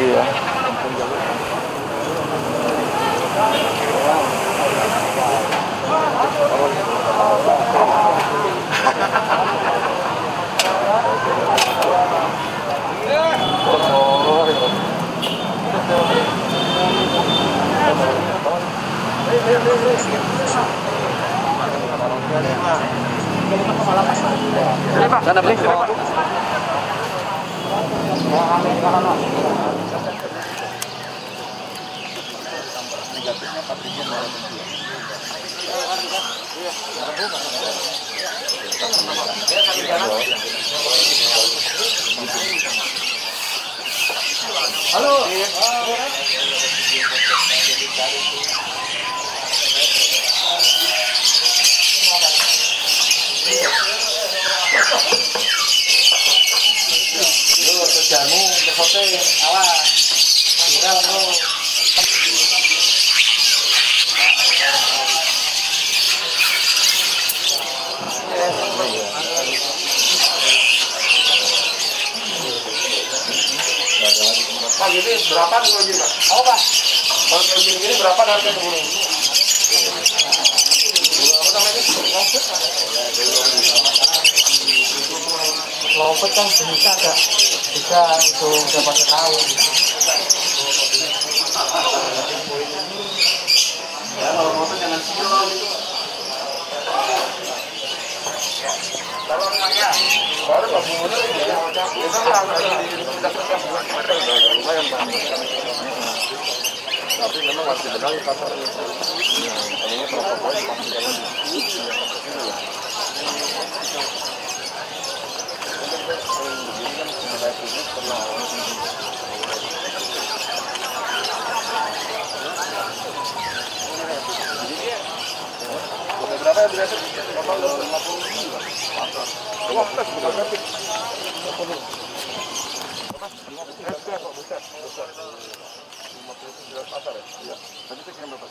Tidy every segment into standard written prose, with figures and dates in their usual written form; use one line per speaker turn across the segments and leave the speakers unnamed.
Iya. Sana beli. Halo. Lu kerjamu ke hotel, awas. Viral lu. Pak, ini berapa kalau gini, Pak? Oh, Pak. Kalau kayak gini berapa harga turun? Apa namanya ini? Lopet kan bisa enggak? Bisa untuk dapat tahu. Ya, kalau lopet jangan silau gitu. Kalau enggaknya baru Pak Bu. Itu kan lumayan Pak. Tapi memang harus dibenahi pasarnya. Ini protokolnya pasti jalan. Berapa ya biasa? Total 50.000. Wah, kita bukan berarti. Pasar ya? Iya. Tadi saya kirim berapa?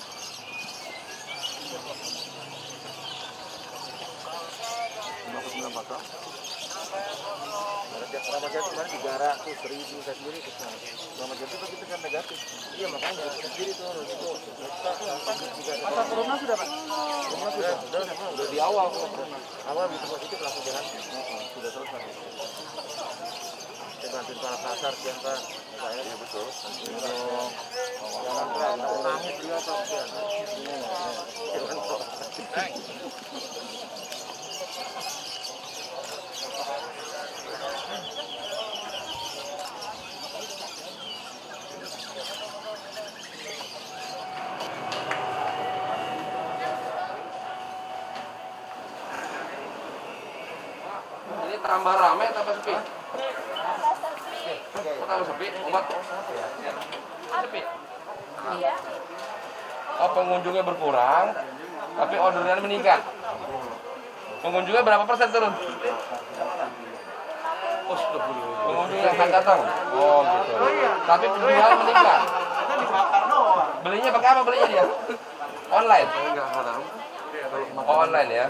Ramadhan itu kemarin 300.000 saya sendiri ke sana. Ramadhan itu tapi kan negatif. Iya makanya saya sendiri tuh harus itu. Masa corona sudah Pak? Corona sudah di awal corona. Awal begitu positif langsung jalan. Sudah selesai. Saya bantuin para pasar siapa? Saya ya betul. Jangan terlalu nangis dia Pak. Ini tambah rame tambah sepi? Tambah sepi, umat? Sepi? Iya. Oh, pengunjungnya berkurang, tapi orderan meningkat. Pengunjungnya berapa persen turun? Oh, pengunjung yang akan datang? Oh, gitu. Tapi penjualan meningkat? Belinya pakai apa belinya dia? Online? Oh, online ya?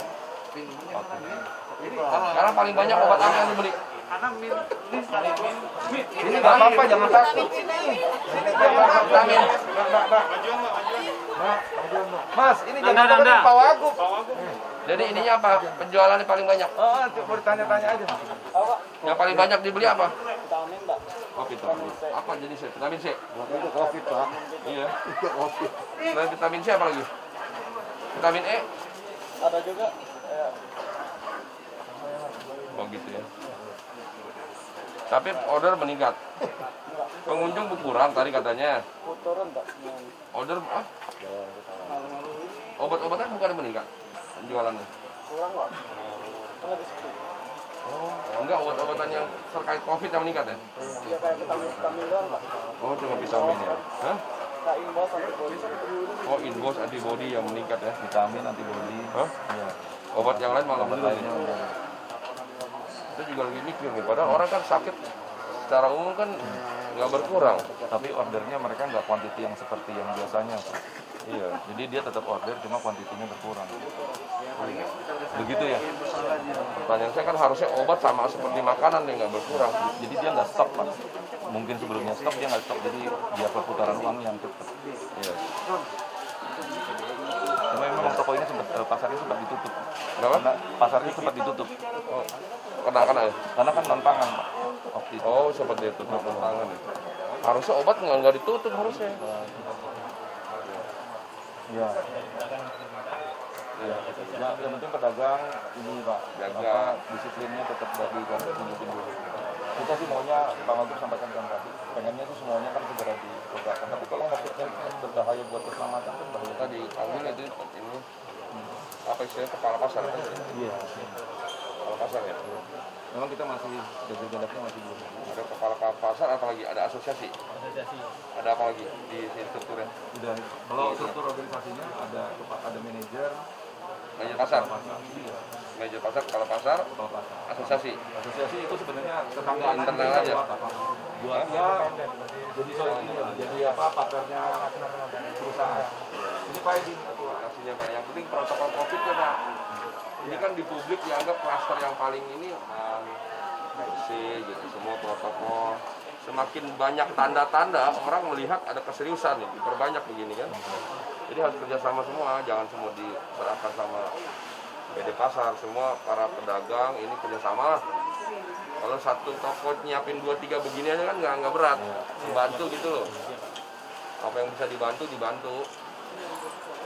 Karena paling banyak obat apa yang dibeli? Ini nggak apa-apa, jangan takut. Vitamin. Mas, ini jangan Pak Wagub. Jadi ininya apa? Penjualannya paling banyak? Oh, coba ditanya-tanya aja. Yang paling banyak dibeli apa? Vitamin, Mbak. Oh, vitamin. Apa jenis vitamin C? Itu COVID, Pak. Iya. COVID. Selain vitamin C apa lagi? Vitamin E? Ada juga. Oh gitu ya. Tapi order meningkat. Pengunjung berkurang tadi katanya. Turun Pak. Order ah? Obat-obatan bukan meningkat penjualannya. Kurang Pak. Oh, enggak obat-obatan yang terkait COVID yang meningkat ya? Iya kayak vitamin doang Pak. Oh, cuma vitamin ya. Hah? Inbos antibody. Oh, inbos antibody yang meningkat ya? Vitamin antibody. Hah? Iya. Obat yang lain malah menurun. Itu juga lagi mikir nih, padahal orang kan sakit secara umum kan nggak berkurang, tapi ordernya mereka nggak kuantiti yang seperti yang biasanya.
Iya, jadi dia tetap order, cuma kuantitinya berkurang. Iya. Begitu ya. Pertanyaan saya kan harusnya obat sama seperti makanan dia nggak berkurang. Jadi dia nggak stok Pak. Mungkin sebelumnya stok dia nggak stok, jadi dia perputaran uang yang cepat. Iya. Cuma memang toko ini pasarnya sempat ditutup. Karena pasarnya sempat ditutup.
Oh, kena ya?
Karena kan non pangan Pak. Waktu itu.
Oh, seperti itu non pangan ya. Harusnya obat nggak ditutup harusnya.
Iya. Ya, yang penting pedagang ini Pak, jaga disiplinnya tetap dari konsumsi dulu. Kita sih maunya Pak Wagub sampaikan kan tadi, pengennya itu semuanya kan segera ditegakkan. Tapi kalau maksudnya berbahaya buat keselamatan kan bahaya.
Tadi Alvin itu ini apa istilahnya kepala pasar kan?
Iya.
Kepala pasar ya.
Memang kita masih gagap-gagapnya masih belum.
Ada kepala pasar apalagi ada asosiasi. Ada apa lagi di strukturnya?
Udah. Kalau struktur organisasinya ada manajer.
Manajer pasar.
Iya.
Manajer pasar, kepala pasar, asosiasi.
Asosiasi itu sebenarnya tetangga
internal aja.
Buat ya, jadi apa partnernya perusahaan. Ini Pak Edi
Aslinya Pak. Yang penting protokol COVID ya Pak. Ini kan di publik dianggap klaster yang paling ini bersih gitu, semua protokol. Semakin banyak tanda-tanda orang melihat ada keseriusan nih, diperbanyak begini kan. Jadi harus kerjasama semua, jangan semua diserahkan sama PD pasar, semua para pedagang ini kerjasama lah. Kalau satu toko nyiapin 2-3 begini aja kan nggak berat, membantu gitu loh. Apa yang bisa dibantu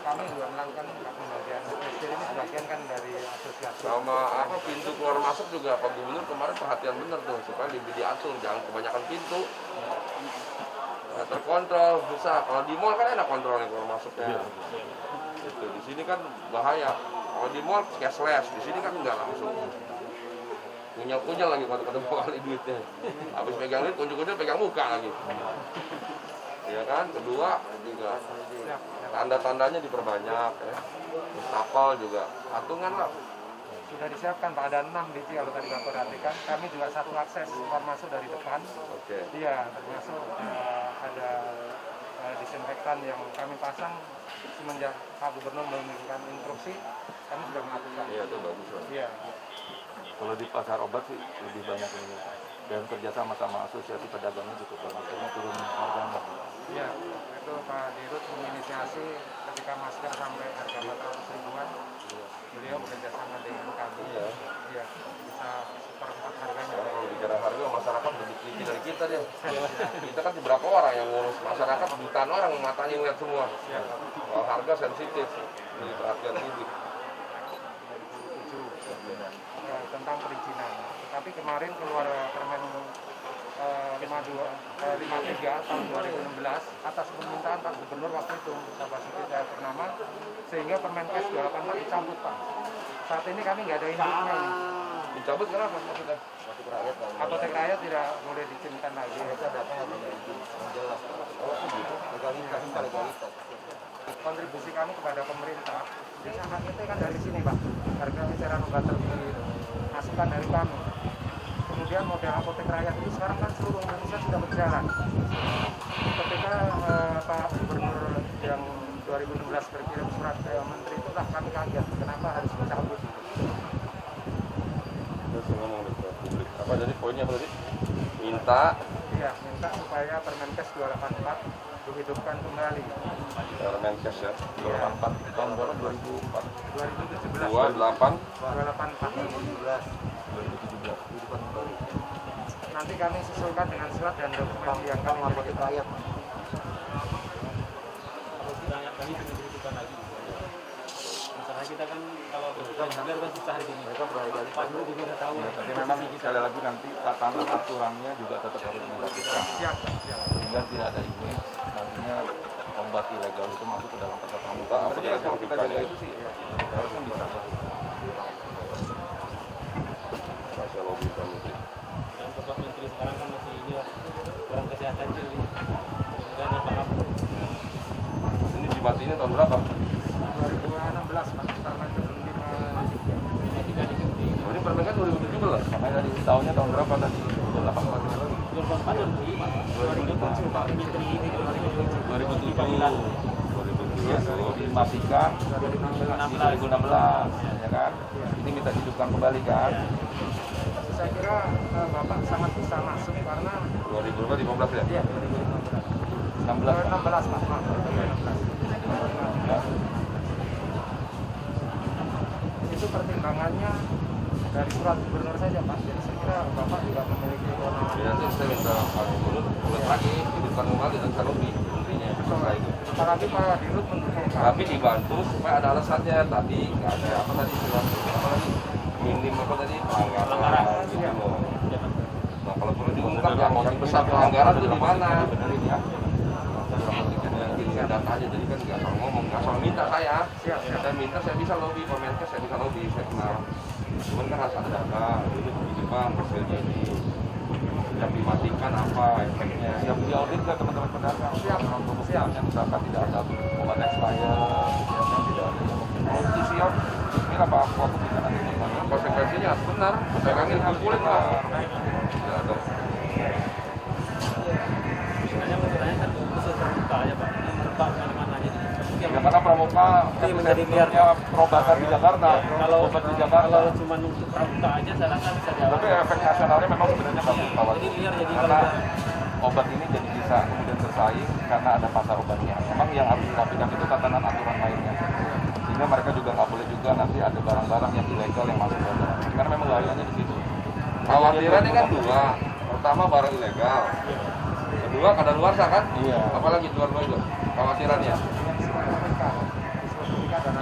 Kami juga melakukan pembagian ini sebagian kan dari asosiasi.
sama apa pintu keluar masuk juga Pak Gubernur kemarin perhatian bener tuh supaya diatur, jangan kebanyakan pintu. Nggak terkontrol, susah. Kalau di mall kan enak kontrolnya keluar masuknya. Itu di sini kan bahaya. Kalau di mall cashless, di sini kan nggak langsung. Kunyal-kunyal lagi pada bawa kali duitnya. Habis pegang duit, kunci-kunci pegang muka lagi. Ya kan, kedua juga tanda-tandanya diperbanyak ya. Tapal juga, patungan lah.
Sudah disiapkan Pak, ada 6 biji kalau tadi Bapak perhatikan. Kami juga satu akses keluar masuk dari depan.
Oke.
Iya, termasuk ada disinfektan yang kami pasang semenjak Pak Gubernur memberikan instruksi, kami sudah melakukan.
Iya, itu bagus lah.
Iya.
Kalau di pasar obat sih lebih banyak ini. Dan kerjasama sama asosiasi pedagangnya cukup bagus, karena turun harganya.
Iya, itu Pak Dirut menginisiasi ketika masker sampai harga 400 ribuan. Beliau bekerjasama dengan kami.
Iya.
Iya, bisa seperempat harganya.
Kalau bicara harga, masyarakat lebih teliti dari kita deh. Kita kan berapa orang yang ngurus, masyarakat jutaan orang matanya ngeliat semua. Kalau harga sensitif, jadi perhatian publik.
Tentang perizinan. Tapi kemarin keluar Permen 53 tahun 2016 atas permintaan Pak Gubernur waktu itu Pak Basuki Cahayapurnama, sehingga Permenkes 284 dicabut Pak. Saat ini kami nggak ada induknya.
Dicabut kenapa maksudnya?
Apotek rakyat tidak boleh diizinkan lagi. Kontribusi kami kepada pemerintah bisa kita kan dari sini Pak, harga eceran obat dimasukkan dari kami. Kemudian model apotek rakyat ini sekarang kan seluruh Indonesia sudah berjalan. Ketika Pak Gubernur yang 2016 berkirim surat ke Menteri itulah kami kaget kenapa harus dicabut.
Terus ngomong ke publik. Apa jadi poinnya apa tadi? Minta
supaya Permenkes 284 dihidupkan kembali.
Permenkes ya, 284 tahun berapa? 2004.
2017.
284.
2017. Nanti kami susulkan dengan surat dan dokumen yang kami miliki.
rakyat.
Kalau tidak kami dibutuhkan lagi. Masalah kita kan kalau benar kan susah di sini.
Mereka berkali-kali
Pak Guru juga udah tahu.
Tapi memang sekali lagi nanti tatanan aturannya juga tetap harus dilakukan. Sehingga tidak ada ini, nantinya obat ilegal itu masuk ke dalam pasar pramuka. Jadi kalau kita jaga itu sih, harusnya bisa.
Masa logika mungkin.
Dan Bapak Menteri sekarang kan masih ini lah, kurang kesehatan jadi nggak ada apa-apa.
Ini dimatiinnya tahun berapa?
2016 Pak, permen belum
Tidak diganti.
Oh, ini permen kan 2017.
Makanya dari tahunnya tahun berapa tadi? 2018.
2004 2007 Pak Menteri ini 2007.
2007. Iya, dimatikan di 2016, ya kan? Ini minta dihidupkan kembali kan?
Saya kira Bapak sangat bisa masuk karena
2015 ya?
ya 2015.
16 Pak.
16 Pak. Maaf, 2016. Itu pertimbangannya dari surat gubernur saja Pak. Jadi saya kira Bapak juga memiliki kewenangan.
Ya, nanti saya minta Pak Gubernur ulang lagi hidupkan kembali dan Sanofi intinya setelah itu.
Apalagi Pak Dirut mendukung Pak.
Tapi dibantu supaya ada alasannya tadi nggak ada apa tadi bilang apa tadi minim apa tadi pelanggaran gitu loh. Nah kalau perlu diungkap yang besar pelanggaran itu di mana? Benerin ya. Saya datanya jadi kan nggak asal ngomong, nggak asal minta saya. Saya minta saya bisa lobby, Kemenkes saya bisa lobby, saya kenal. Cuman kan harus ada data, ini Bang hasilnya ini. Yang dimatikan apa efeknya? Siap diaudit nggak teman-teman pedagang? Siap. Yang misalkan tidak ada obat expired, tidak ada kalau siap, ini apa waktu kita nanti konsekuensinya harus benar, pedagangnya dikumpulin Pak. Ya dong.
Sebenarnya menurutnya kan khusus terbuka aja Pak, terbuka mana-mana aja.
Ya karena Pramuka
menjadi biar
perobatan di Jakarta,
kalau
obat di Jakarta.
Kalau cuma untuk pramuka aja saya rasa bisa jawab.
Tapi efek nasionalnya memang sebenarnya bagus Pak.
Jadi biar jadi
karena obat ini jadi bisa kemudian bersaing karena ada pasar obatnya. Memang yang harus dirapikan itu tatanan aturan mainnya. Sehingga mereka juga nggak boleh juga nanti ada barang-barang yang ilegal yang masuk ke dalam. Karena memang bahayanya di situ. Khawatirannya kan dua. Pertama barang ilegal. Kedua kadaluarsa kan? Iya. Apalagi luar itu khawatirannya.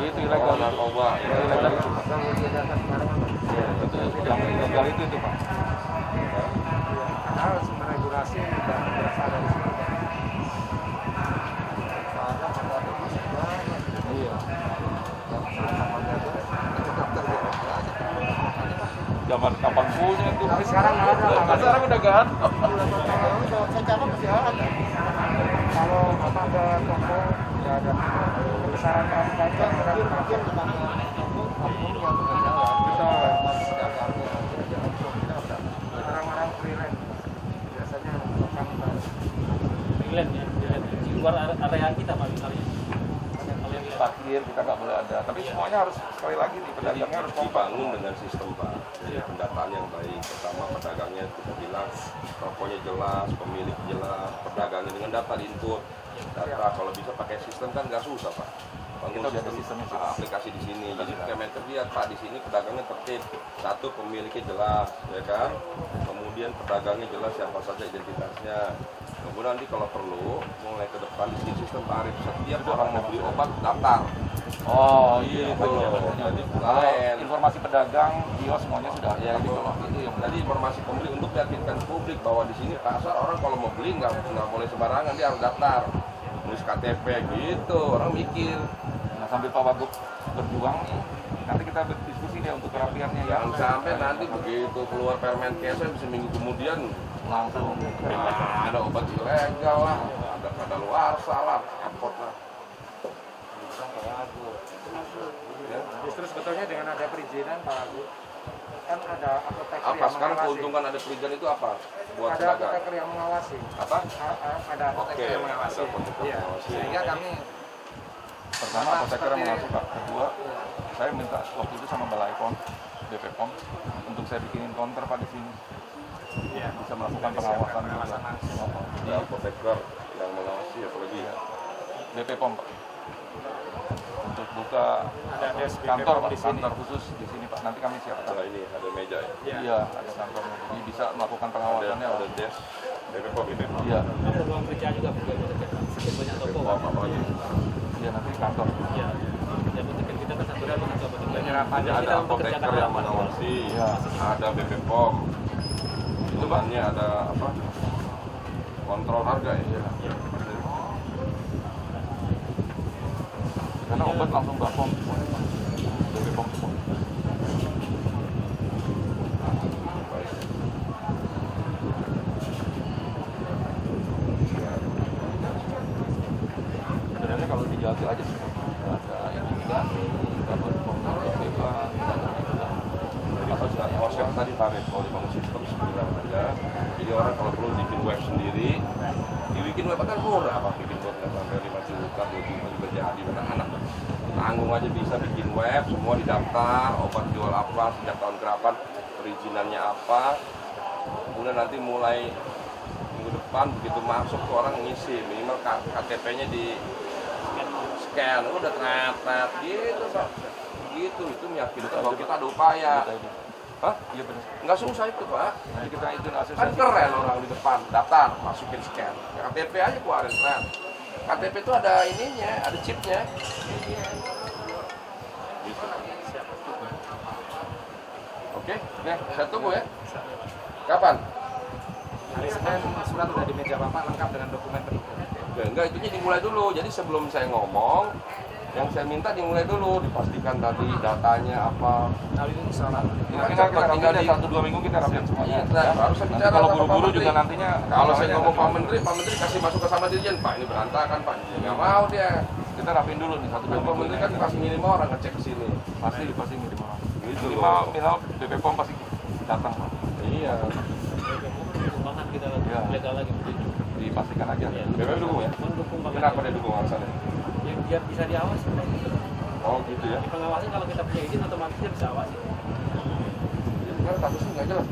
Itu ilegal narkoba. Ilegal itu. Iya, itu yang ilegal itu Pak.
Padahal sumber regulasi tidak berasal dari sini.
Iya. Zaman kapan punya itu?
Sekarang ada.
Sekarang udah gak ada.
Secara masih ada. Kalau Bapak ke toko, ya ada besaran pramuka itu ada mungkin orang-orang freelance biasanya pramuka.
freelance ya, di luar area kita Pak misalnya.
Parkir kita nggak boleh ada, tapi semuanya harus sekali lagi nih pedagangnya harus
dibangun dengan sistem Pak. Jadi pendataan yang baik. Pertama pedagangnya kita bilang tokonya jelas, pemilik jelas, pedagangnya dengan data diinput. Data kalau bisa pakai sistem kan nggak susah Pak. Bangun sistem aplikasi di sini. Jadi Kemenkes lihat Pak di sini pedagangnya tertib. Satu pemiliknya jelas, ya kan. Kemudian pedagangnya jelas siapa saja identitasnya. Kemudian nanti kalau perlu mulai ke depan di sini sistem tarif setiap orang mau beli obat daftar.
Oh iya itu.
Jadi
Informasi pedagang, kios semuanya sudah
ya gitu. Itu yang tadi informasi pembeli untuk meyakinkan publik bahwa di sini pasar orang kalau mau beli nggak boleh sembarangan, dia harus daftar, nulis KTP gitu, orang mikir.
Nah sambil Pak Wagub berjuang nih, nanti kita berdiskusi deh untuk kerapiannya ya.
Jangan sampai nanti begitu keluar Permenkesnya bisa minggu kemudian
Langsung
ada obat ilegal lah, ada kadaluarsa lah, repot lah.
Ya. Justru sebetulnya dengan ada perizinan Pak Agus, kan ada apoteker
Apa
yang
sekarang
mengawasi.
keuntungan ada perizinan itu apa? Buat
Ada
pedagang.
apoteker yang mengawasi.
Apa?
Ada apoteker yang mengawasi.
ada apoteker
Iya.
mengawasi.
Sehingga kami
pertama apoteker yang mengawasi Pak. Kedua, saya minta waktu itu sama Balai Pom, BP Pom, untuk saya bikinin counter Pak di sini.
ya,
Bisa melakukan pengawasan juga.
Ada apoteker yang mengawasi apalagi ya.
BP Pom Pak. Untuk buka
ada desk
kantor Pak,
di sini.
kantor khusus di sini Pak. Nanti kami siapkan.
Ada ini, ada meja ya.
Iya, ada kantornya. Jadi bisa melakukan pengawasannya.
Ada desk, BPOM ini.
Iya,
Ada ruang kerja juga bagi apoteker. Sekian banyak toko.
BPOM apa lagi?
iya nanti kantor.
Iya. Ya apoteker kita kan satu rumah satu apoteker.
Ada apoteker yang mengawasi,
Iya.
ada BPOM. Itu bahannya ada apa? Kontrol harga ya.
Karena obat langsung Bapom. BP Pom semua. Sebenarnya kalau dijaga aja sih, nggak ada intimidasi, nggak berpengaruh bebas, nggak ada itu.
Jadi konsep tadi tarif kalau dibangun sistem sebulan aja. Jadi orang kalau perlu bikin web sendiri. Dibikin web kan murah, apa bikin web nggak sampai 5 juta, 2 juta juga jadi. Anak tanggung aja bisa bikin web, semua didaftar, obat jual apa, sejak tahun kapan, perizinannya apa. Kemudian nanti mulai minggu depan begitu masuk ke orang ngisi, minimal KTP-nya di scan, udah tret gitu, Pak. Gitu, itu meyakinkan bahwa kita ada upaya. Hah?
Iya benar.
Nggak susah itu, Pak.
Jadi kita itu asosiasi.
Kan keren orang di depan, daftar, masukin scan. KTP aja keluarin keren. KTP itu ada ininya, ada chipnya. Gitu. Oke, nih saya tunggu ya. Kapan?
Hari Senin surat udah di meja Bapak lengkap dengan dokumen pendukung.
Ya, enggak, itunya dimulai dulu. Jadi sebelum saya ngomong, yang saya minta dimulai dulu, dipastikan tadi datanya apa.
Nah, ini soal
Nanti kita tinggal di 1-2 minggu kita rapiin semuanya.
Iya, harus saya
Nanti
bicara
kalau
sama Pak
buru-buru
Menteri.
juga nantinya
Kalau saya ngomong Pak Menteri kasih masukan sama Dirjen, Pak ini berantakan Pak. Nggak mau dia.
kita rapiin dulu nih 1-2
Pak
minggu.
Menteri kan pasti ngirim orang ngecek ke sini.
pasti ngirim orang.
Gitu
Minimal BP POM pasti datang Pak.
Iya.
Bahkan kita lagi
Iya.
legal lagi begitu.
Dipastikan aja.
Iya.
BP dukung ya.
Mendukung banget.
Kenapa dia dukung alasannya?
Ya, biar bisa diawasi.
Oh gitu ya.
Di pengawasan kalau kita punya izin otomatis dia bisa awasi.
Kan statusnya nggak jelas.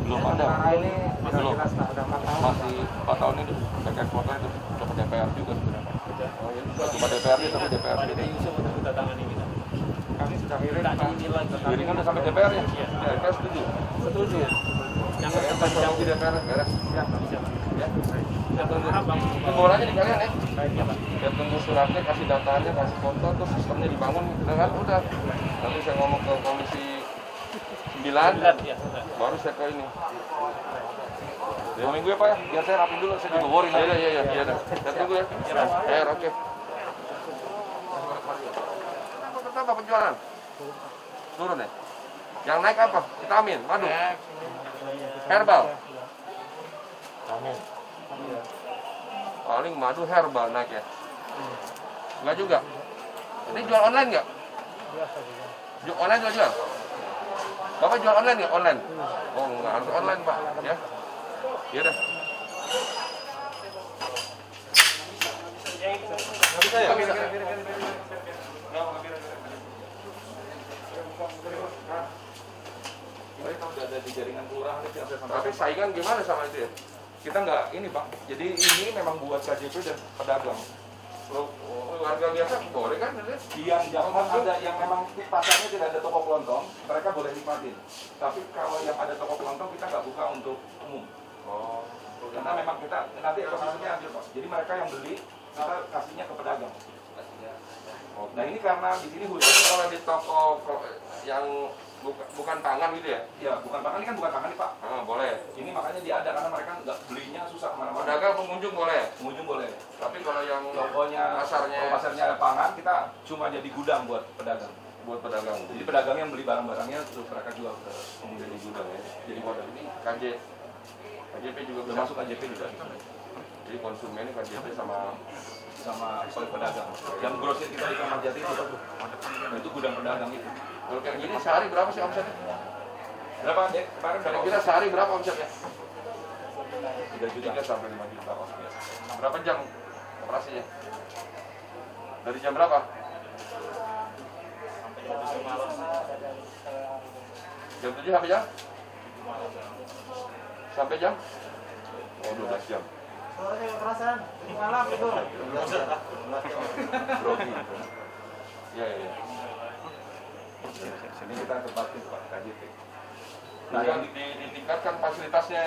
Belum ada.
Nah, ini
Belum.
jelas Pak, udah 4 tahun.
Masih 4 tahun ini back ekspornya itu coba DPR juga sebenarnya.
Oh iya.
Cuma DPRD tapi DPRD.
Pada dia Yusuf untuk kita tangani kita.
Kami sudah kirim
Tak
Pak.
diizin lagi.
Jadi kan udah sampai DPR ya.
Iya.
DPR setuju.
Setuju. Jangan
Saya
sampai jauh.
di DPR beres.
Siap, Pak.
Siap.
Ya.
Kita berharap Bang.
Itu bolanya di kalian ya.
Baik ya Pak.
Saya tunggu suratnya, kasih datanya, kasih foto, terus sistemnya dibangun, udah kan? Udah. Nanti saya ngomong ke komisi 9,
Ya, sudah.
baru saya ke ini.
2 minggu ya Pak ya. Biar saya rapiin dulu. Saya juga worry nanti.
Iya dah. Saya tunggu ya. Oke. Kenapa penjualan? Turun ya? Yang naik apa? Vitamin, madu, herbal. Paling madu herbal naik ya? Enggak juga. Ini jual online nggak? Jual online jual? Bapak jual online nggak? Online? Oh nggak harus online Pak, ya? Iya dah. Bisa ya?
Udah ada di jaringan kelurahan itu yang saya sampaikan.
Tapi saingan gimana sama itu ya?
Kita nggak ini Pak. Jadi ini memang buat KJP dan pedagang.
Loh, warga biasa boleh kan?
Yang jangan ada yang memang pasarnya tidak ada toko kelontong, mereka boleh nikmatin. Tapi kalau yang ada toko kelontong kita nggak buka untuk umum.
Oh,
Karena memang kita nanti ekosistemnya hancur Pak. Jadi mereka yang beli kita kasihnya ke pedagang. Nah ini karena di sini
Jadi kalau di toko yang bukan pangan gitu ya?
ya bukan pangan, ini kan bukan pangan nih Pak.
Ah, boleh.
Ini makanya dia ada karena mereka nggak belinya susah kemana-mana.
Pedagang pengunjung boleh.
Pengunjung boleh.
Tapi kalau yang
Tokonya,
pasarnya
kalau pasarnya ada pangan, kita cuma jadi gudang buat pedagang.
buat pedagang.
Jadi pedagang yang beli barang-barangnya terus mereka jual ke
Jadi di gudang ya.
jadi
Waduh,
gudang.
ini KJP juga
Udah
bisa.
masuk AJP juga.
Jadi konsumen ini KJP sama
Sama pedagang. Yang grosir kita di Kamar Jati itu gudang pedagang itu.
kalau kayak gini sehari berapa sih omsetnya?
Berapa deh? Kemarin
Kira-kira sehari berapa omsetnya?
3 juta.
3 sampai 5 juta omsetnya. Berapa jam operasinya? Dari jam berapa? Jam 7 sampai jam? Sampai jam? Oh 12 jam.
Suaranya nggak perasaan. Di malam tidur.
Grogi. Iya.
Sini kita tempatin Pak KJP.
Nah, yang ditingkatkan fasilitasnya.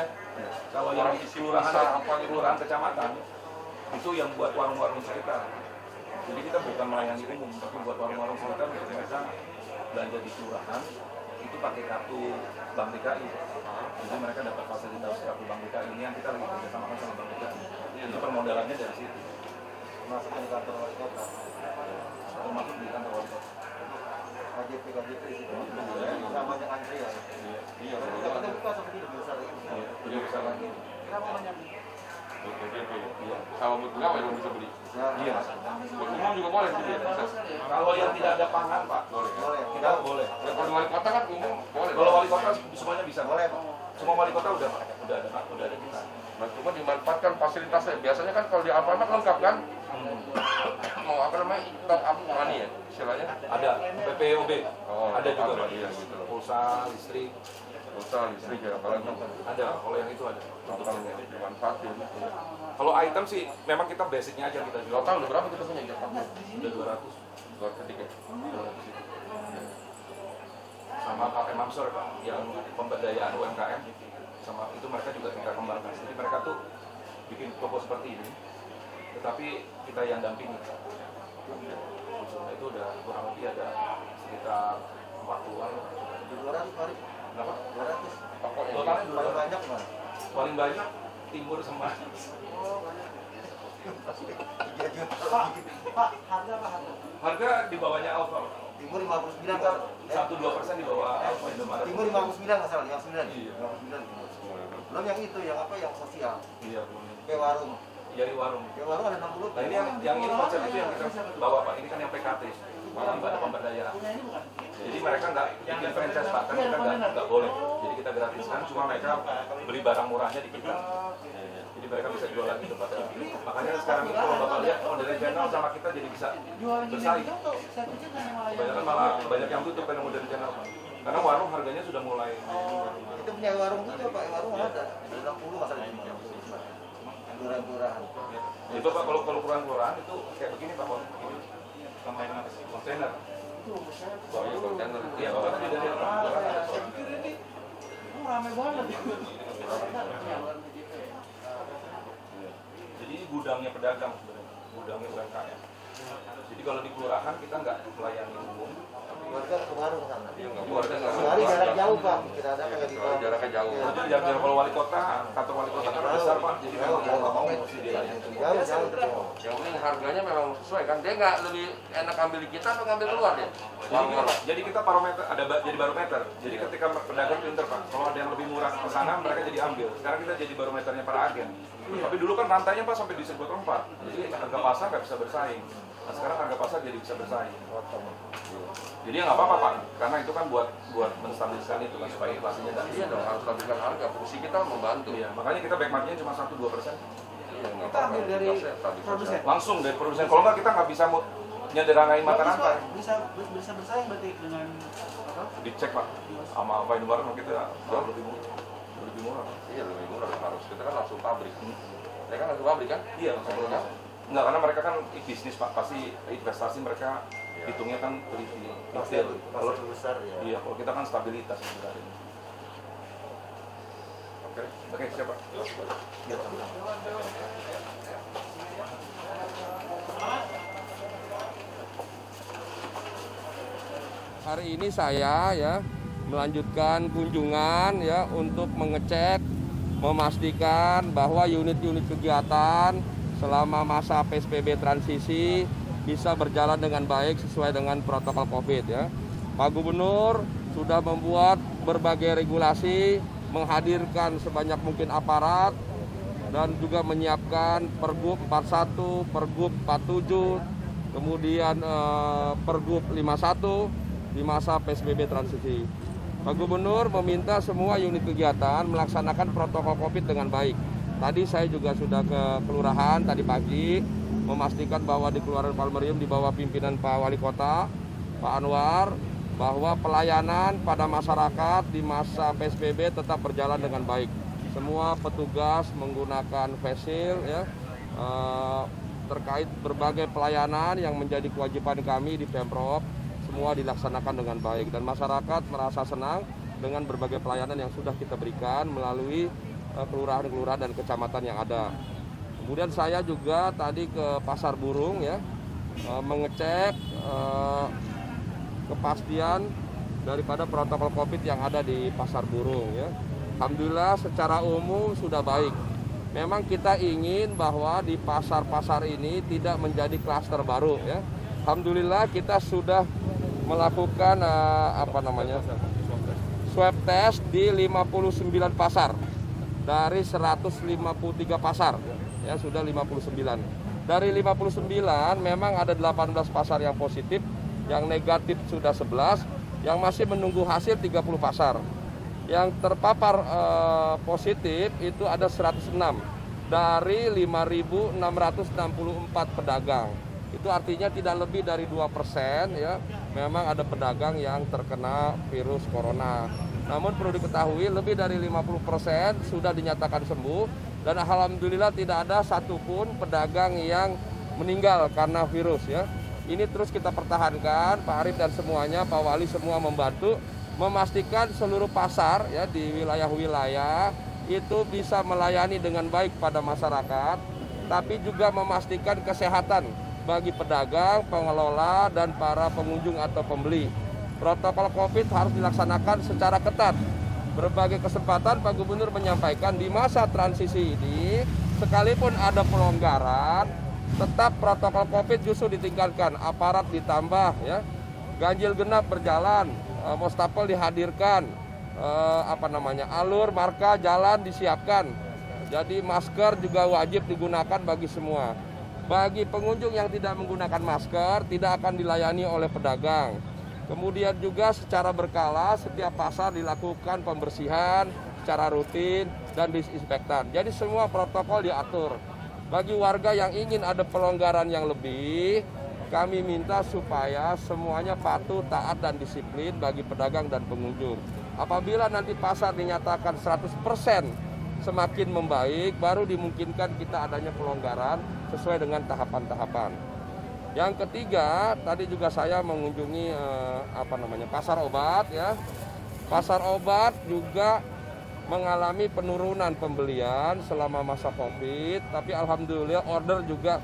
Kalau
Orang
yang
isi
kelurahan,
pulsa, apa gitu.
kelurahan kecamatan itu yang buat warung-warung sekitar. Jadi kita bukan melayani umum, tapi buat warung-warung sekitar yang biasa belanja di kelurahan itu pakai kartu Bank DKI. Jadi mereka dapat fasilitas kartu Bank DKI ini yang kita lagi kerjasama sama Bank DKI. Itu permodalannya dari situ.
Masuk ke kantor wali kota.
Termasuk di kantor wali kota.
KJP di situ. Namanya antri ya.
Iya,
Kalau kita buka seperti lebih besar.
Lebih besar lagi.
Kenapa banyak?
KJP. Iya. Sama buat pegawai yang bisa beli.
Iya.
Buat umum juga boleh sih. Bisa.
Kalau yang tidak ada pangan Pak,
Boleh. Ya?
Boleh.
kita boleh.
Ya, kalau di wali kota kan umum boleh.
Kalau wali kota semuanya bisa.
Boleh Pak.
Semua wali kota udah ada kita. Nah, cuma dimanfaatkan fasilitasnya. Biasanya kan kalau di Alfamart lengkap kan? Mau apa namanya? Top up money ya istilahnya?
Ada PPOB, ada juga Pak.
Iya gitu.
Pulsa, listrik,
Pulsa, listrik ya. Kalau itu
ada. Kalau yang itu ada.
dimanfaatin.
Kalau item sih memang kita basicnya aja kita jual.
Total udah berapa kita punya jaket?
Udah 200.
Buat ketik ya?
200 itu. Sama Pak Mamsur Pak, yang pemberdayaan UMKM, sama itu mereka juga kita kembangkan. Jadi mereka tuh bikin toko seperti ini, tetapi kita yang dampingi. Ujungnya itu udah kurang lebih ada sekitar 40-an.
200 hari.
Kenapa?
200.
Totalnya
Paling
200.
banyak mana?
Paling banyak Timur sama
3 juta.
Pak, harga apa harga?
harga di bawahnya Alfa.
Timur 59 kan?
1-2% di bawah Alfa Indomaret.
Timur 59 nggak salah, yang 9.
Iya.
59. Belum yang itu, yang apa? Yang sosial.
Iya,
Kayak warung.
jadi warung.
Kayak warung ada 60.
Nah ini yang ini konsep itu yang kita bawa Pak. Ini kan yang PKT, malah ada pemberdayaan.
Punya ini bukan?
Jadi mereka nggak bikin franchise Pak, kan kita nggak boleh. Jadi kita gratiskan, cuma mereka beli barang murahnya di kita. Jadi mereka bisa jual lagi kepada. Makanya sekarang itu kalau Bapak lihat modern channel sama kita jadi bisa
Jualan
bersaing.
juga tuh, saya pikir hanya malah yang
Kebanyakan malah banyak yang tutup karena modern channel Pak. Karena warung harganya sudah mulai.
Itu punya warung juga Pak, warung ada. 60 masalah di mana? Kelurahan-kelurahan.
Itu Pak kalau kelurahan itu kayak begini Pak, ini kontainer.
Oh iya, kontainer.
Iya Bapak tadi dari kelurahan ada
saya pikir ini ramai banget.
Jadi ini gudangnya pedagang sebenarnya, gudangnya UMKM. Jadi kalau di kelurahan kita nggak melayani umum,
Warga ke warung sana.
Iya, nggak keluarga nggak.
Sehari jarak jauh Pak. Kita ada kayak di
Soalnya jaraknya jauh.
jadi yang kalau wali kota, kantor wali kota kan besar Pak, jadi memang mau nggak mau mesti dilayani.
Jauh.
Yang penting harganya memang sesuai kan. Dia nggak lebih enak ambil di kita atau ngambil keluar dia?
Jadi kita barometer, jadi barometer. Jadi ketika pedagang pinter Pak, kalau ada yang lebih murah ke sana mereka jadi ambil. Sekarang kita jadi barometernya para agen. Tapi dulu kan rantainya Pak sampai di sebuah tempat, jadi harga pasar nggak bisa bersaing. Nah sekarang harga pasar jadi bisa bersaing. Jadi ya nggak apa-apa Pak, karena itu kan buat menstabilkan itu kan supaya inflasinya tidak
Iya dong, harus stabilkan harga. Fungsi kita membantu.
Iya, makanya kita back marginnya cuma 1-2%.
Iya, nggak
Kita ambil
apa-apa.
dari
Stabil.
produsen.
Langsung dari produsen. Kalau nggak kita nggak bisa nyederhanain mata
Bagus,
rantai.
Pak. Bisa bersaing berarti dengan apa?
Dicek Pak, sama apa Indomaret kita jauh lebih murah.
Iya, lebih murah harus. Kita kan langsung pabrik. Mereka kan langsung pabrik kan?
Iya, langsung produsen. Enggak, karena mereka kan bisnis Pak, pasti investasi mereka hitungnya kan teliti, detail. Kalau
Pasar besar ya.
iya, kalau kita kan stabilitas yang kita ada. Oke, siapa? Iya,
Hari ini saya ya melanjutkan kunjungan ya untuk mengecek, memastikan bahwa unit-unit kegiatan selama masa PSBB transisi bisa berjalan dengan baik sesuai dengan protokol COVID ya. Pak Gubernur sudah membuat berbagai regulasi, menghadirkan sebanyak mungkin aparat dan juga menyiapkan Pergub 41, Pergub 47, kemudian Pergub 51 di masa PSBB transisi. Pak Gubernur meminta semua unit kegiatan melaksanakan protokol COVID dengan baik. Tadi saya juga sudah ke kelurahan tadi pagi memastikan bahwa di Kelurahan Palmerium di bawah pimpinan Pak Wali Kota, Pak Anwar, bahwa pelayanan pada masyarakat di masa PSBB tetap berjalan dengan baik. Semua petugas menggunakan face shield ya, terkait berbagai pelayanan yang menjadi kewajiban kami di Pemprov, semua dilaksanakan dengan baik dan masyarakat merasa senang dengan berbagai pelayanan yang sudah kita berikan melalui kelurahan-kelurahan dan kecamatan yang ada. Kemudian saya juga tadi ke Pasar Burung ya, mengecek kepastian daripada protokol COVID yang ada di Pasar Burung ya. Alhamdulillah secara umum sudah baik. Memang kita ingin bahwa di pasar-pasar ini tidak menjadi klaster baru ya. Alhamdulillah kita sudah melakukan swab test di 59 pasar dari 153 pasar ya, sudah 59. Dari 59 memang ada 18 pasar yang positif, yang negatif sudah 11, yang masih menunggu hasil 30 pasar. yang terpapar positif itu ada 106 dari 5.664 pedagang. Itu artinya tidak lebih dari 2% ya, memang ada pedagang yang terkena virus corona. Namun perlu diketahui lebih dari 50% sudah dinyatakan sembuh dan alhamdulillah tidak ada satupun pedagang yang meninggal karena virus ya. Ini terus kita pertahankan, Pak Arief dan semuanya, Pak Wali semua membantu memastikan seluruh pasar ya di wilayah-wilayah itu bisa melayani dengan baik pada masyarakat, tapi juga memastikan kesehatan bagi pedagang, pengelola, dan para pengunjung atau pembeli. Protokol COVID harus dilaksanakan secara ketat. Berbagai kesempatan Pak Gubernur menyampaikan di masa transisi ini, sekalipun ada pelonggaran, tetap protokol COVID justru ditingkatkan, aparat ditambah, ya, ganjil genap berjalan, Mostapel dihadirkan, alur marka jalan disiapkan. Jadi masker juga wajib digunakan bagi semua. Bagi pengunjung yang tidak menggunakan masker tidak akan dilayani oleh pedagang. Kemudian juga secara berkala setiap pasar dilakukan pembersihan secara rutin dan disinfektan. Jadi semua protokol diatur. Bagi warga yang ingin ada pelonggaran yang lebih, kami minta supaya semuanya patuh, taat dan disiplin bagi pedagang dan pengunjung. Apabila nanti pasar dinyatakan 100% semakin membaik, baru dimungkinkan kita adanya pelonggaran sesuai dengan tahapan-tahapan. Yang ketiga, tadi juga saya mengunjungi pasar obat ya. Pasar obat juga mengalami penurunan pembelian selama masa Covid, tapi alhamdulillah order juga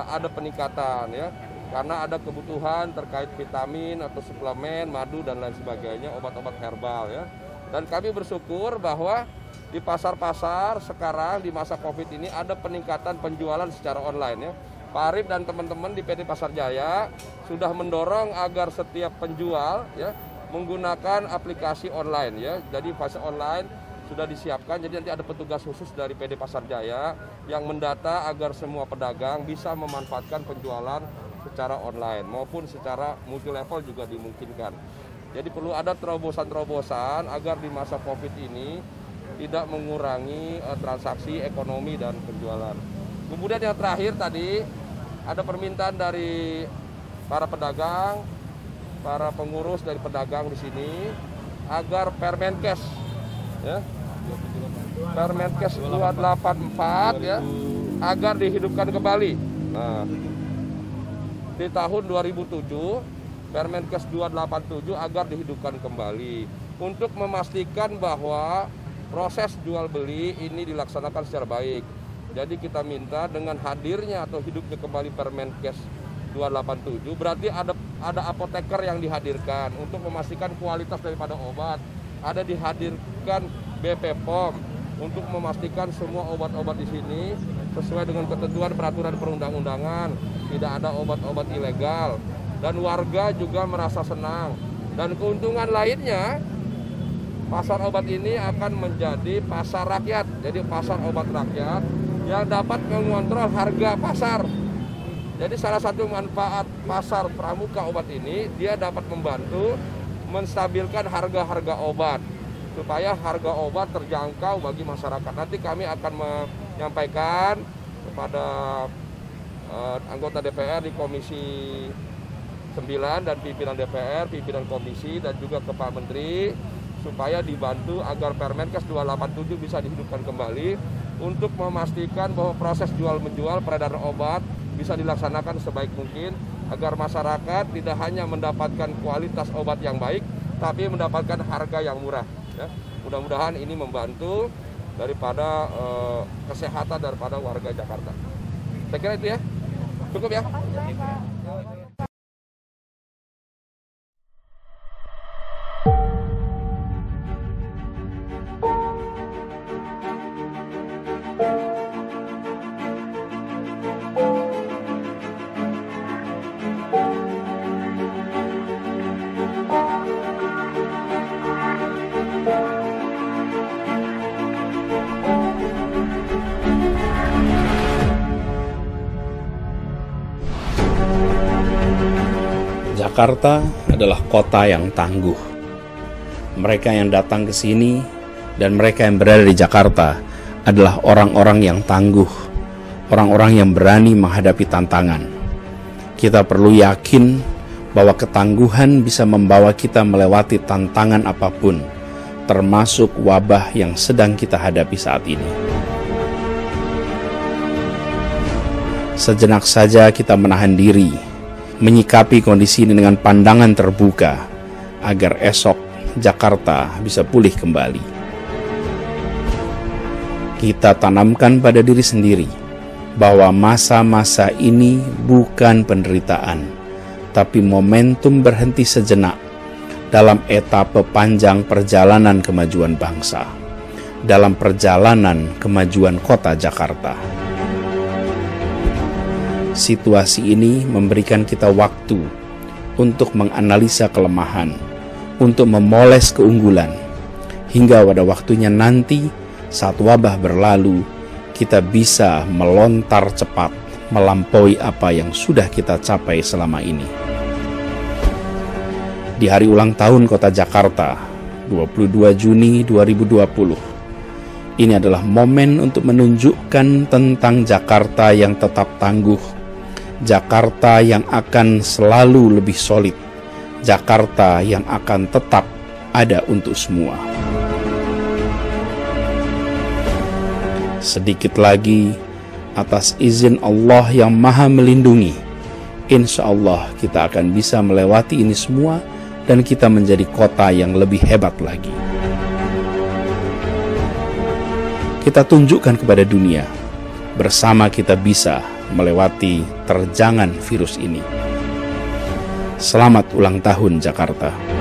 ada peningkatan ya. Karena ada kebutuhan terkait vitamin atau suplemen, madu dan lain sebagainya, obat-obat herbal ya. Dan kami bersyukur bahwa di pasar-pasar sekarang di masa Covid ini ada peningkatan penjualan secara online ya. Pak Arief dan teman-teman di PT Pasar Jaya sudah mendorong agar setiap penjual ya menggunakan aplikasi online ya. Jadi pasar online sudah disiapkan, jadi nanti ada petugas khusus dari PD Pasar Jaya yang mendata agar semua pedagang bisa memanfaatkan penjualan secara online maupun secara multi level juga dimungkinkan. Jadi perlu ada terobosan-terobosan agar di masa Covid ini tidak mengurangi transaksi ekonomi dan penjualan. Kemudian yang terakhir tadi ada permintaan dari para pedagang, para pengurus dari pedagang di sini agar Permenkes ya, Permenkes 284 ya agar dihidupkan kembali. Nah, di tahun 2007 Permenkes 287 agar dihidupkan kembali untuk memastikan bahwa proses jual beli ini dilaksanakan secara baik. Jadi kita minta dengan hadirnya atau hidupnya kembali Permenkes 287 berarti ada apoteker yang dihadirkan untuk memastikan kualitas daripada obat. Ada dihadirkan BP POM untuk memastikan semua obat-obat di sini sesuai dengan ketentuan peraturan perundang-undangan, tidak ada obat-obat ilegal, dan warga juga merasa senang. Dan keuntungan lainnya, pasar obat ini akan menjadi pasar rakyat, jadi pasar obat rakyat yang dapat mengontrol harga pasar. Jadi salah satu manfaat pasar pramuka obat ini, dia dapat membantu menstabilkan harga-harga obat supaya harga obat terjangkau bagi masyarakat. Nanti kami akan menyampaikan kepada anggota DPR di Komisi 9 dan pimpinan DPR, pimpinan komisi dan juga ke Pak Menteri supaya dibantu agar Permenkes 287 bisa dihidupkan kembali untuk memastikan bahwa proses jual-menjual peredaran obat bisa dilaksanakan sebaik mungkin agar masyarakat tidak hanya mendapatkan kualitas obat yang baik tapi mendapatkan harga yang murah ya. Mudah-mudahan ini membantu daripada kesehatan daripada warga Jakarta. Saya kira itu ya. Cukup ya.
Jakarta adalah kota yang tangguh. Mereka yang datang ke sini dan mereka yang berada di Jakarta adalah orang-orang yang tangguh, orang-orang yang berani menghadapi tantangan. Kita perlu yakin bahwa ketangguhan bisa membawa kita melewati tantangan apapun, termasuk wabah yang sedang kita hadapi saat ini. Sejenak saja kita menahan diri, menyikapi kondisi ini dengan pandangan terbuka, agar esok Jakarta bisa pulih kembali. Kita tanamkan pada diri sendiri bahwa masa-masa ini bukan penderitaan, tapi momentum berhenti sejenak dalam etape panjang perjalanan kemajuan bangsa, dalam perjalanan kemajuan kota Jakarta. Situasi ini memberikan kita waktu untuk menganalisa kelemahan, untuk memoles keunggulan, hingga pada waktunya nanti saat wabah berlalu, kita bisa melontar cepat melampaui apa yang sudah kita capai selama ini. Di hari ulang tahun Kota Jakarta, 22 Juni 2020, ini adalah momen untuk menunjukkan tentang Jakarta yang tetap tangguh, Jakarta yang akan selalu lebih solid, Jakarta yang akan tetap ada untuk semua. Sedikit lagi, atas izin Allah yang Maha Melindungi, insya Allah kita akan bisa melewati ini semua dan kita menjadi kota yang lebih hebat lagi. Kita tunjukkan kepada dunia, bersama kita bisa melewati terjangan virus ini. Selamat ulang tahun Jakarta.